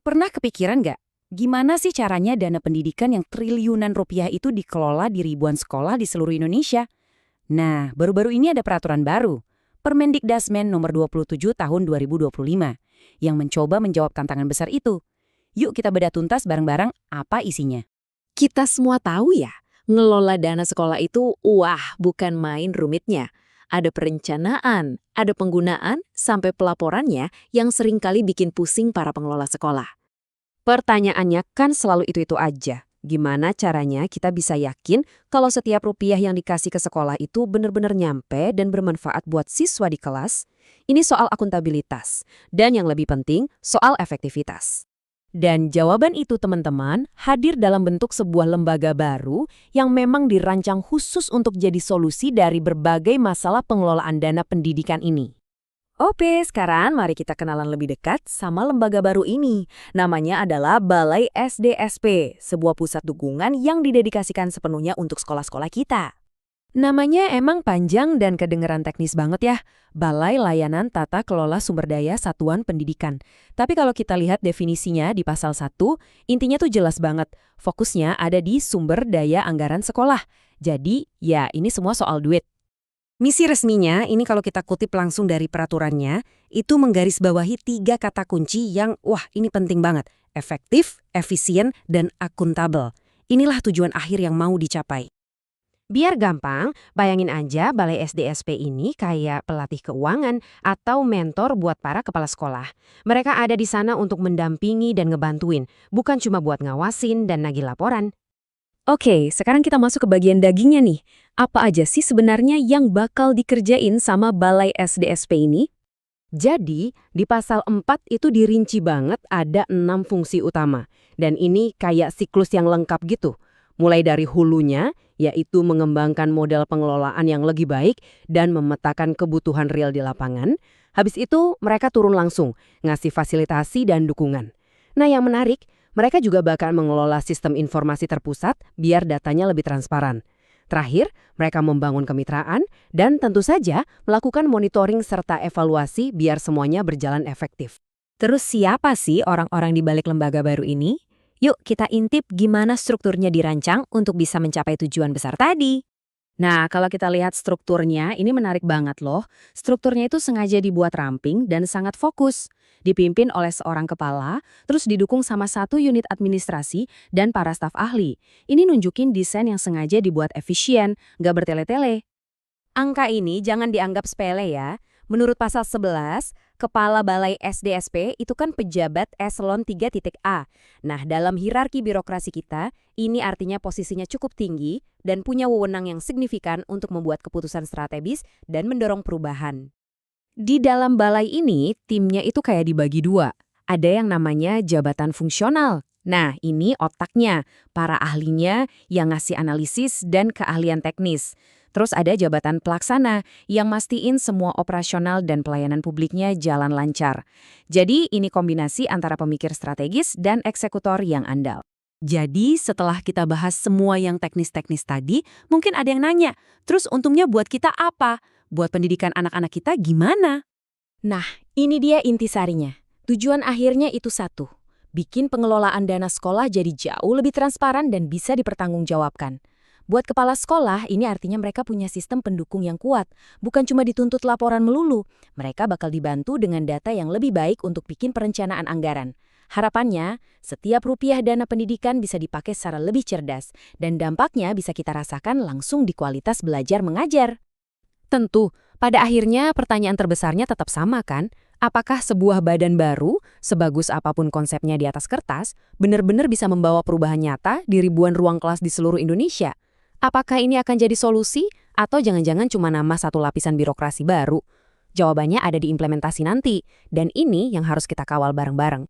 Pernah kepikiran nggak? Gimana sih caranya dana pendidikan yang triliunan rupiah itu dikelola di ribuan sekolah di seluruh Indonesia? Nah, baru-baru ini ada peraturan baru, Permendikdasmen nomor 27 tahun 2025, yang mencoba menjawab tantangan besar itu. Yuk kita bedah tuntas bareng-bareng apa isinya. Kita semua tahu ya, ngelola dana sekolah itu bukan main rumitnya. Ada perencanaan, ada penggunaan, sampai pelaporannya yang seringkali bikin pusing para pengelola sekolah. Pertanyaannya kan selalu itu-itu aja. Gimana caranya kita bisa yakin kalau setiap rupiah yang dikasih ke sekolah itu benar-benar nyampe dan bermanfaat buat siswa di kelas? Ini soal akuntabilitas. Dan yang lebih penting, soal efektivitas. Dan jawaban itu teman-teman hadir dalam bentuk sebuah lembaga baru yang memang dirancang khusus untuk jadi solusi dari berbagai masalah pengelolaan dana pendidikan ini. Oke, sekarang mari kita kenalan lebih dekat sama lembaga baru ini. Namanya adalah Balai SDSP, sebuah pusat dukungan yang didedikasikan sepenuhnya untuk sekolah-sekolah kita. Namanya emang panjang dan kedengeran teknis banget ya, Balai Layanan Tata Kelola Sumber Daya Satuan Pendidikan. Tapi kalau kita lihat definisinya di pasal 1, intinya tuh jelas banget. Fokusnya ada di sumber daya anggaran sekolah. Jadi, ya ini semua soal duit. Misi resminya, ini kalau kita kutip langsung dari peraturannya, itu menggarisbawahi 3 kata kunci yang, ini penting banget. Efektif, efisien, dan akuntabel. Inilah tujuan akhir yang mau dicapai. Biar gampang, bayangin aja Balai SDSP ini kayak pelatih keuangan atau mentor buat para kepala sekolah. Mereka ada di sana untuk mendampingi dan ngebantuin, bukan cuma buat ngawasin dan nagih laporan. Oke, sekarang kita masuk ke bagian dagingnya nih. Apa aja sih sebenarnya yang bakal dikerjain sama Balai SDSP ini? Jadi, di pasal 4 itu dirinci banget ada 6 fungsi utama. Dan ini kayak siklus yang lengkap gitu. Mulai dari hulunya, yaitu mengembangkan model pengelolaan yang lebih baik dan memetakan kebutuhan real di lapangan. Habis itu, mereka turun langsung, ngasih fasilitasi dan dukungan. Nah, yang menarik, mereka juga bakal mengelola sistem informasi terpusat biar datanya lebih transparan. Terakhir, mereka membangun kemitraan dan tentu saja melakukan monitoring serta evaluasi biar semuanya berjalan efektif. Terus siapa sih orang-orang di balik lembaga baru ini? Yuk kita intip gimana strukturnya dirancang untuk bisa mencapai tujuan besar tadi. Nah, kalau kita lihat strukturnya, ini menarik banget loh. Strukturnya itu sengaja dibuat ramping dan sangat fokus. Dipimpin oleh seorang kepala, terus didukung sama 1 unit administrasi dan para staf ahli. Ini nunjukin desain yang sengaja dibuat efisien, nggak bertele-tele. Angka ini jangan dianggap sepele ya. Menurut pasal 11, Kepala Balai SDSP itu kan pejabat eselon 3.A. Nah, dalam hierarki birokrasi kita, ini artinya posisinya cukup tinggi dan punya wewenang yang signifikan untuk membuat keputusan strategis dan mendorong perubahan. Di dalam balai ini, timnya itu kayak dibagi 2. Ada yang namanya jabatan fungsional. Nah, ini otaknya, para ahlinya yang ngasih analisis dan keahlian teknis. Terus ada jabatan pelaksana yang mastiin semua operasional dan pelayanan publiknya jalan lancar. Jadi ini kombinasi antara pemikir strategis dan eksekutor yang andal. Jadi setelah kita bahas semua yang teknis-teknis tadi, mungkin ada yang nanya, terus untungnya buat kita apa? Buat pendidikan anak-anak kita gimana? Nah, ini dia intisarinya. Tujuan akhirnya itu satu, bikin pengelolaan dana sekolah jadi jauh lebih transparan dan bisa dipertanggungjawabkan. Buat kepala sekolah, ini artinya mereka punya sistem pendukung yang kuat. Bukan cuma dituntut laporan melulu, mereka bakal dibantu dengan data yang lebih baik untuk bikin perencanaan anggaran. Harapannya, setiap rupiah dana pendidikan bisa dipakai secara lebih cerdas, dan dampaknya bisa kita rasakan langsung di kualitas belajar mengajar. Tentu, pada akhirnya pertanyaan terbesarnya tetap sama kan? Apakah sebuah badan baru, sebagus apapun konsepnya di atas kertas, benar-benar bisa membawa perubahan nyata di ribuan ruang kelas di seluruh Indonesia? Apakah ini akan jadi solusi atau jangan-jangan cuma nama satu lapisan birokrasi baru? Jawabannya ada di implementasi nanti, dan ini yang harus kita kawal bareng-bareng.